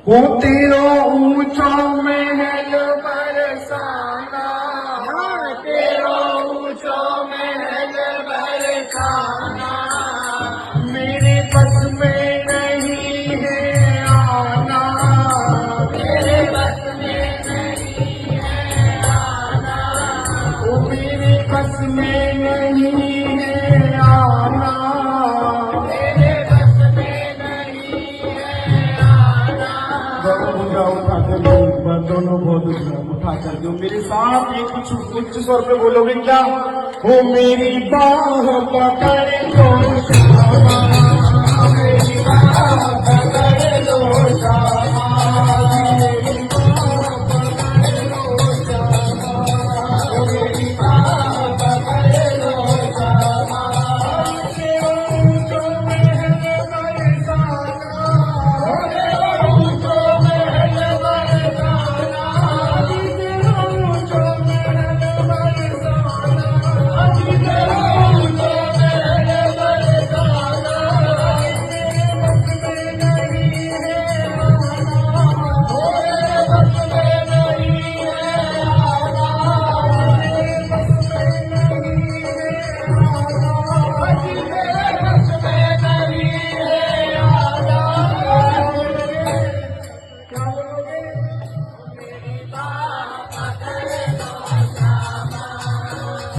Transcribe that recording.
वो तेरो ऊंचो महल बरसाना, तेरो ऊंचो महल बरसाना, मेरे बस में नहीं है आना, मेरे बस में नहीं है आना, वो मेरे बस में नहीं है आना, मेरे बस में नहीं है आना। उठाकर दोनों बहुत उठा कर दो मेरे साथ, ये कुछ उच्च स्वर पे बोलोगे क्या? वो मेरी बाह पकड़ को श्यामा,